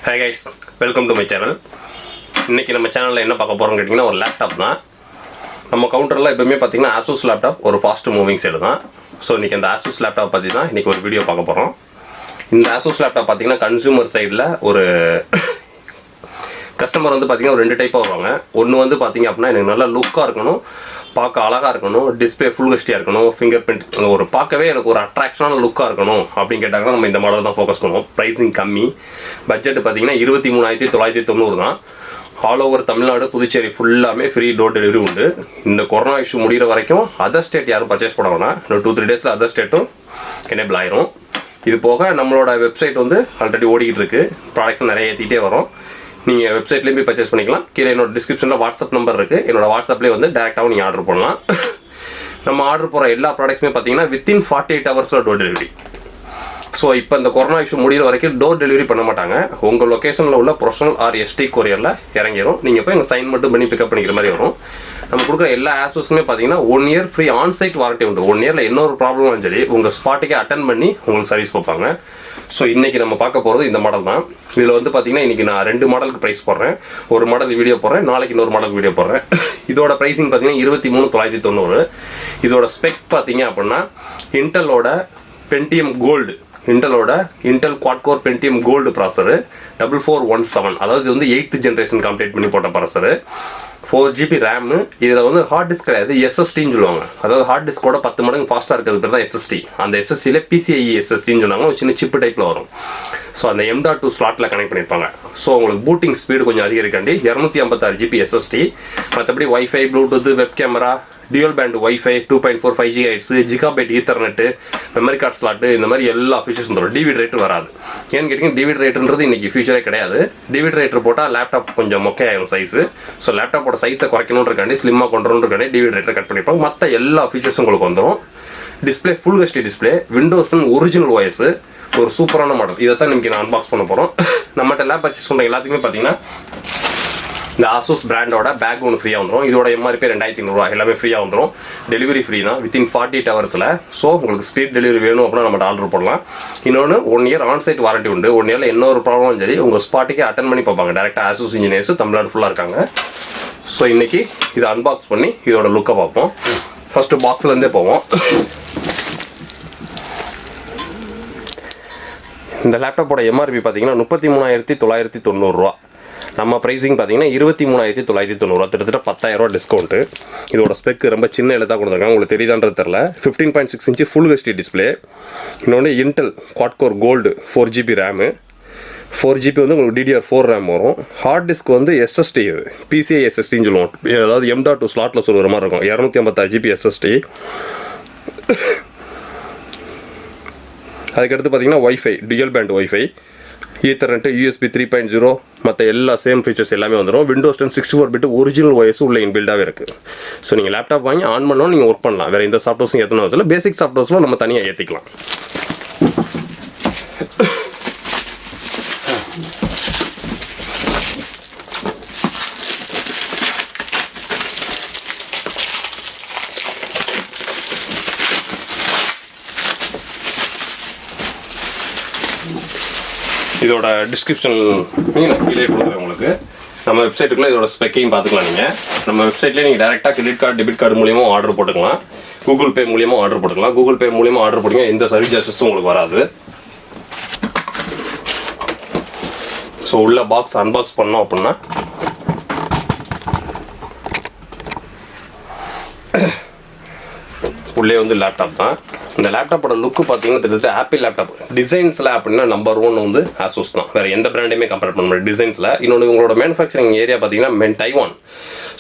Hi guys, welcome to my channel. இன்னைக்கு நம்ம சேனல்ல என்ன பார்க்க போறோம்னு கேட்டிங்கன்னா ஒரு லேப்டாப் தான். நம்ம கவுண்டர்ல எப்பவுமே பாத்தீங்கன்னா Asus லேப்டாப் ஒரு ஃபாஸ்ட் மூவிங் சைடு தான். சோ இன்னைக்கு அந்த Asus லேப்டாப் பத்தி தான் இன்னைக்கு ஒரு வீடியோ பார்க்க போறோம். இந்த Asus லேப்டாப் பாத்தீங்கன்னா கன்சூமர் சைடுல ஒரு கஸ்டமர் வந்து பாத்தீங்கன்னா ஒரு ரெண்டு டைப்பா வருவாங்க. ஒன்னு வந்து பாத்தீங்க அப்படினா எனக்கு நல்ல லுக்கா இருக்கணும், பார்க்க அழகா இருக்கணும், டிஸ்ப்ளே ஃபுல் ஹெச்டியா இருக்கணும், ஃபிங்கர் பிரிண்ட் ஒரு பார்க்கவே எனக்கு ஒரு அட்ராக்ஷனான லுக்கா இருக்கணும் அப்படின்னு கேட்டாங்கன்னா நம்ம இந்த மாடல் தான் ஃபோக்கஸ் பண்ணுவோம். பிரைசிங் கம்மி, பட்ஜெட் பார்த்தீங்கன்னா 23,990 தான். ஆல் ஓவர் தமிழ்நாடு புதுச்சேரி ஃபுல்லாமே ஃப்ரீ டோர் டெலிவரி உண்டு. இந்த கொரோனா இஷ்யூ முடிகிற வரைக்கும் அதர் ஸ்டேட் யாரும் பர்ச்சேஸ் பண்ண இன்னும் 2-3 டேஸில் அதர் ஸ்டேட்டும் எனேபிள் ஆயிரும். இது போக நம்மளோட வெப்சைட் வந்து ஆல்ரெடி ஓடிக்கிட்டு இருக்கு, ப்ராடக்ட்ஸ் நிறைய ஏற்றிட்டே வரும். நீங்கள் வெப்சைட்லேயும் போய் பர்ச்சேஸ் பண்ணிக்கலாம். கீழே என்னோட டிஸ்கிரிப்ஷனில் வாட்ஸ்அப் நம்பர் இருக்குது, என்னோட வாட்ஸ்அப்லேயே வந்து டேரெக்டாகவும் நீங்கள் ஆர்டர் பண்ணலாம். நம்ம ஆர்டர் போகிற எல்லா ப்ராடக்ட்ஸுமே பார்த்தீங்கன்னா வித்தின் 48 ஹவர்ஸில் டோர் டெலிவரி. ஸோ இப்போ இந்த கொரோனா இஷ்யூ முடிகிற வரைக்கும் டோர் டெலிவரி பண்ண மாட்டாங்க. உங்கள் லொக்கேஷனில் உள்ள ப்ரொஃபஷனல் ஆர் எஸ்டி கொரியரில் இறங்கிடும். நீங்கள் போய் எங்கள் சைன் மட்டும் பண்ணி பிக்கப் பண்ணிக்கிற மாதிரி வரும். நம்ம கொடுக்குற எல்லா ஆசோஸுமே பார்த்தீங்கன்னா 1 இயர் ஃப்ரீ ஆன்சைட் வாரண்டி உண்டு. 1 இயரில் என்ன ஒரு ப்ராப்ளம் சரி உங்கள் ஸ்பாட்டுக்கே அட்டன் பண்ணி உங்களுக்கு சர்வீஸ் கொடுப்பாங்க. ஸோ இன்றைக்கி நம்ம பார்க்க போகிறது இந்த மாடல் தான். இதில் வந்து பார்த்தீங்கன்னா இன்றைக்கி நான் 2 மாடலுக்கு ப்ரைஸ் போடுறேன். ஒரு மாடல் வீடியோ போடுறேன், நாளைக்கு இன்னொரு மாடல் வீடியோ போடுறேன். இதோட ப்ரைஸிங் பார்த்தீங்கன்னா 23,990. இதோட ஸ்பெக் பார்த்தீங்க அப்படின்னா இன்டலோட Pentium gold, Intel quad core Pentium gold processor 4417, அதாவது இது வந்து 8th ஜென்ரேஷன் கம்ப்ளீட் பண்ணி போட்ட ப்ராசரு. 4GB RAM. இதில் வந்து ஹார்ட் டிஸ்க் கிடையாது, எஸ்எஸ்டின்னு சொல்லுவாங்க. அதாவது ஹார்ட் டிஸ்கோட 10 மடங்கு ஃபாஸ்ட்டாக இருக்கிறது பேர் தான் எஸ்எஸ்டி. அந்த எஸ்எஸ்டியில் PCIe எஸ்எஸ்டின்னு சொன்னாங்க, ஒரு சின்ன சிப்பு டைப்பில் வரும். ஸோ அந்த M.2 ஸ்லாட்டில் கனெக்ட் பண்ணியிருப்பாங்க. ஸோ உங்களுக்கு பூட்டிங் ஸ்பீடு கொஞ்சம் அதிகரிக்காண்டி 256GB எஸ்எஸ்டி. மற்றபடி wifi, Bluetooth, web camera, dual band wifi, 2.4 5GHz, gigabyte Ethernet, memory card slot, இந்த மாதிரி எல்லா ஃபீச்சர்ஸ் வந்துடும். டிவிடி ரைட்டர் வராது. ஏன்னு கேட்டிங்கன்னா டிவிடி ரைட்டர்ன்றது இன்றைக்கி ஃபியூச்சரே கிடையாது. டிவிடி ரைட்டர் போட்டால் லேப்டாப் கொஞ்சம் மொக்கையாகும் சைஸு. ஸோ லேப்டாப்போட சைஸை குறைக்கணுன்றக்காண்டி, ஸ்லிம்மாக கொண்டுறதுக்காண்டி டிவிடி ரைட்டர் கட் பண்ணிப்பாங்க. மற்ற எல்லா ஃபீச்சர்ஸும் உங்களுக்கு வந்துடும். Display full HD display, Windows 10 original OS, ஒரு சூப்பரான மாடல். இதை தான் இன்றைக்கி நான் அன்பாக்ஸ் பண்ண போகிறோம். நம்மகிட்ட லேப் பர்ச்சேஸ் பண்ணுற எல்லாத்துக்குமே பார்த்தீங்கன்னா இந்த Asus பிராண்டோட பேக் ஒன்று ஃப்ரீயாக வந்துடும். இதோட MRP 2,500 எல்லாமே ஃப்ரீயாக வந்துடும். டெலிவரி ஃப்ரீ தான் வித்தின் 48 ஹவர்ஸில். ஸோ உங்களுக்கு ஸ்பீட் டெலிவரி வேணும் அப்படின்னா நம்ம ஆர்டர் போடலாம். இன்னொன்று 1 இயர் ஆன்சைட் வாரண்டி உண்டு. 1 இயரில் என்ன ஒரு ப்ராப்ளம் சரி உங்கள் ஸ்பாட்டுக்கே அட்டன் பண்ணி பார்ப்பாங்க. டேரெக்டாக Asus இன்ஜினியர்ஸ் தமிழ்நாடு ஃபுல்லாக இருக்காங்க. ஸோ இன்றைக்கி இதை அன்பாக்ஸ் பண்ணி இதோட லுக்கை பார்ப்போம். ஃபஸ்ட்டு பாக்ஸ்லேருந்தே போவோம். இந்த லேப்டாப்போட MRP பார்த்தீங்கன்னா 33,990. நம்ம ப்ரைஸிங் பார்த்தீங்கன்னா 23,990, கிட்டத்தட்ட 10,000 டிஸ்கவுண்ட்டு. இதோட ஸ்பெக் ரொம்ப சின்ன எழுத்தாக கொடுத்துருக்காங்க, உங்களுக்கு தெரியுதான்றது தெரில. 15.6 இன்ச்சு ஃபுல் ஹெச்டி டிஸ்பிளே. இன்னொன்று Intel quad core gold 4GB RAM. 4GB வந்து உங்களுக்கு DDR4 ரேம் வரும். ஹார்ட் டிஸ்க் வந்து SSD, இது PCI SSDன்னு சொல்லுவோம். அதாவது M.2 ஸ்லாட்டில் சொல்கிற மாதிரி இருக்கும். 256GB SSD. அதுக்கடுத்து பார்த்தீங்கன்னா wifi, dual band wifi, Ethernet, USB 3.0, மற்ற எல்லா சேம் ஃபீச்சர்ஸ் எல்லாமே வந்துடும். Windows 10 64-bit ஒரிஜினல் OS உள்ள இன்பில்டாகவே இருக்குது. ஸோ நீங்கள் லேப்டாப் வாங்கி ஆன் பண்ணாலும் நீங்கள் ஒர்க் பண்ணலாம். வேறு எந்த சாஃப்ட்வேர்ஸும் ஏற்றணும் அவசியம் இல்லை. பேசிக் சாஃப்ட்வேர்ஸ்லாம் நம்ம தனியாக ஏற்றிக்கலாம். இதோட டிஸ்கிரிப்ஷன் நான் கீழே கொடுக்குறேன் உங்களுக்கு. நம்ம வெப்சைட்டுக்குள்ளே இதோட ஸ்பெக்கையும் பார்த்துக்கலாம். நீங்கள் நம்ம வெப்சைட்லேயே நீங்கள் டேரெக்டாக கிரெடிட் கார்டு, டெபிட் கார்டு மூலியமாக ஆர்டர் போட்டுக்கலாம். கூகுள் பே மூலியமாக ஆர்டர் போட்டுக்கலாம். கூகுள் பே மூலியமாக ஆர்டர் போட்டிங்க எந்த சர்வீஸ் சார்ஜஸும் உங்களுக்கு வராது. ஸோ உள்ள பாக்ஸ் அன்பாக்ஸ் பண்ணோம் அப்படின்னா உள்ளே வந்து லேப்டாப் தான். இந்த லேப்டாப்போட லுக்கு பார்த்தீங்கன்னா தெரிஞ்சு ஆப்பிள் லேப்டாப் டிசைன்ஸில் அப்படின்னா நம்பர் 1 வந்து Asus தான். வேறு எந்த பிராண்டையுமே கம்பேர் பண்ண முடியாது டிசைன்ஸில். இன்னொன்று உங்களோட மேனுஃபேக்சரிங் ஏரியா பார்த்தீங்கன்னா டைவான்.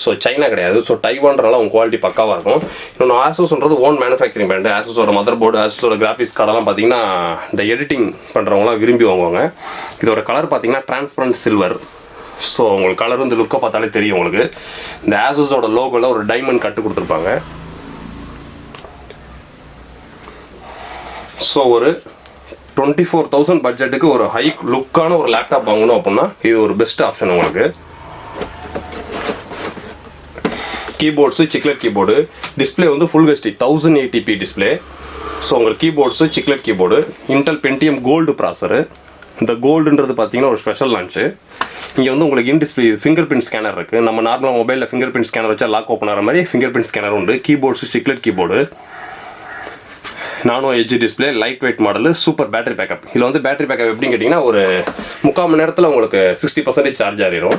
ஸோ சைனா கிடையாது. ஸோ டைவான்றனால உங்கள் குவாலிட்டி பக்காவாக இருக்கும். இன்னொன்று Asusன்றது ஓன் மேனுஃபேக்சரிங் பிராண்டு. Asusோட மதர் போர்டு, Asusோட கிராஃபிக்ஸ் கார்டெல்லாம் பார்த்தீங்கன்னா இந்த எடிட்டிங் பண்ணுறவங்களாம் விரும்பி வாங்குவாங்க. இதோட கலர் பார்த்தீங்கன்னா டிரான்ஸ்பரண்ட் சில்வர். ஸோ உங்களுக்கு கலர் வந்து லுக்கை பார்த்தாலே தெரியும் உங்களுக்கு. இந்த Asusோட லோகோவில் ஒரு டைமண்ட் கட்டு கொடுத்துருப்பாங்க. ஸோ ஒரு 24,000 பட்ஜெட்டுக்கு ஒரு ஹை லுக்கான ஒரு லேப்டாப் வாங்கணும் அப்படின்னா இது ஒரு பெஸ்ட் ஆப்ஷன் உங்களுக்கு. கீபோர்ட்ஸு சிக்லெட் கீபோர்டு, டிஸ்பிளே வந்து full HD 1080p display. So உங்களுக்கு keyboards chiclet keyboard, Intel Pentium gold processor, இந்த கோல்டுன்றது பார்த்தீங்கன்னா ஒரு ஸ்பெஷல் லான்ச்சு. இங்கே வந்து உங்களுக்கு in display finger print scanner இருக்குது. நம்ம நார்மலாக மொபைலில் ஃபிங்கர் பிரிண்ட் ஸ்கேனர் வச்சா லாக் ஓப்பன் ஆகிற மாதிரி ஃபிங்கர் பிரிண்ட் ஸ்கேனர் உண்டு. Keyboards chiclet keyboard, nano edge display, light weight model, super battery backup. இதில் வந்து பேட்டரி பேக்கப் எப்படின்னு கேட்டிங்கன்னா ஒரு 3/4 மணி நேரத்தில் உங்களுக்கு 60% சார்ஜ் ஆகிடும்.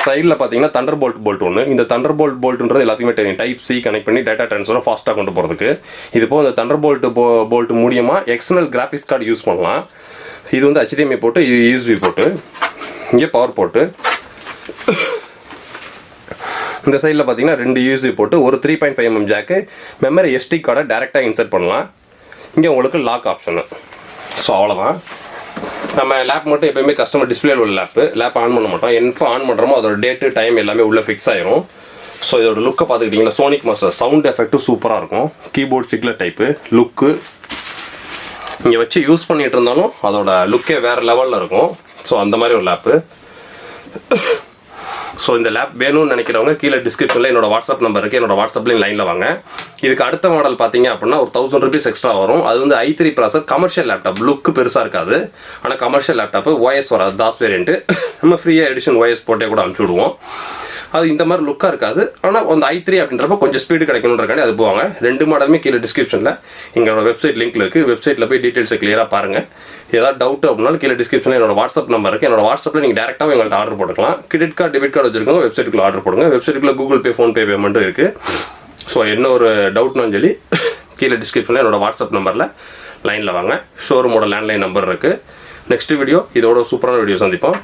சைடில் பார்த்தீங்கன்னா தண்டர் போல்ட் ஒன்று. இந்த தண்டர் போல்ட்டுன்றது எல்லாத்தையுமே தெரியும். டைப் சி கனெக்ட் பண்ணி டேட்டா ட்ரான்ஸ்ஃபரை ஃபாஸ்ட்டாக கொண்டு போகிறதுக்கு. இது போக இந்த தண்டர் போல்ட் மூலியமாக எக்ஸ்டர்னல் கிராஃபிக்ஸ் கார்டு யூஸ் பண்ணலாம். இது வந்து HDMI போட்டு, இது USB போட்டு, இங்கே பவர் போட்டு. இந்த சைடில் பார்த்தீங்கன்னா 2 USB போட்டு, ஒரு 3.5mm ஜாக்கு, மெமரி SD கார்டை டேரெக்டாக இன்சர்ட் பண்ணலாம். இங்கே உங்களுக்கு லாக் ஆப்ஷனு. ஸோ அவ்வளோதான். நம்ம லேப் மட்டும் எப்போயுமே கஸ்டமர் டிஸ்பிளேல உள்ள லேப் ஆன் பண்ண மாட்டோம். எப்போ ஆன் பண்ணுறோமோ அதோட டேட்டு டைம் எல்லாமே உள்ளே ஃபிக்ஸ் ஆயிரும். ஸோ இதோட லுக்கை பார்த்துக்கிட்டிங்கன்னா சோனிக் மாஸ்டர் சவுண்ட் எஃபெக்ட்டும் சூப்பராக இருக்கும். கீபோர்ட் ஸ்டிக்லெட் டைப்பு லுக்கு இங்கே வச்சு யூஸ் பண்ணிகிட்டு இருந்தாலும் அதோட லுக்கே வேறு லெவலில் இருக்கும். ஸோ அந்த மாதிரி ஒரு லேப்பு. ஸோ இந்த லேப் வேணும்னு நினைக்கிறவங்க கீழே டிஸ்கிரிப்ஷனில் என்னோட வாட்ஸ்அப் நம்பர் இருக்குது. என்னோட வாட்ஸ்அப்லேயும் லைனில் வாங்க. இதுக்கு அடுத்த மாடல் பார்த்தீங்க அப்படின்னா ஒரு 1000 rupees எக்ஸ்ட்ரா வரும். அது வந்து i3 ப்ராசர் கமர்ஷியல் லேப்டாப். லுக்கு பெருசாக இருக்காது, ஆனால் கமர்ஷியல் லேப்டாப்பு OS வராது. தாஸ் வேரியன்ட்டு நம்ம ஃப்ரீயாக எடிஷன் OS போட்டே கூட அனுப்பிச்சி விடுவோம். அது இந்த மாதிரி லுக்காக இருக்காது, ஆனால் அந்த i3 அப்படின்றப்ப கொஞ்சம் ஸ்பீடு கிடைக்கணுன்றக்காண்டி அது போவாங்க. 2 மாடலுமே கீழே டிஸ்கிரிப்ஷனில் எங்களோட வெப்சைட் லிங்க்ல இருக்குது. வெப்சைட்டில் போய் டீட்டெயில்ஸை கிளியராக பாருங்கள். ஏதாவது டவுட் அப்படின்னாலும் கீழே டிஸ்கிரிப்ஷனில் என்னோட வாட்ஸ்அப் நம்பர் இருக்குது. என்னோட வாட்ஸ்அப்பில் நீங்கள் டேரெக்டாக எங்கள்கிட்ட ஆர்டர் போட்டுக்கலாம். கிரெடிட் கார்டு டெபிட் கார்டு வச்சுருக்கோங்க, வெப்சைட்டுக்குள்ள ஆர்டர் போடுங்க. வெப்சைட்டுக்குள்ள கூகுள் பே, ஃபோன்பே பேமெண்ட்டும் இருக்குது. ஸோ என்ன ஒரு டவுட்னாலும் சொல்லி கீழே டிஸ்கிரிப்ஷனில் என்னோட வாட்ஸ்அப் நம்பரில் லைனில் வாங்க. ஷோரூமோட லேண்ட்லைன் நம்பர் இருக்குது. நெக்ஸ்ட் வீடியோ இதோட சூப்பரான வீடியோ சந்திப்போம்.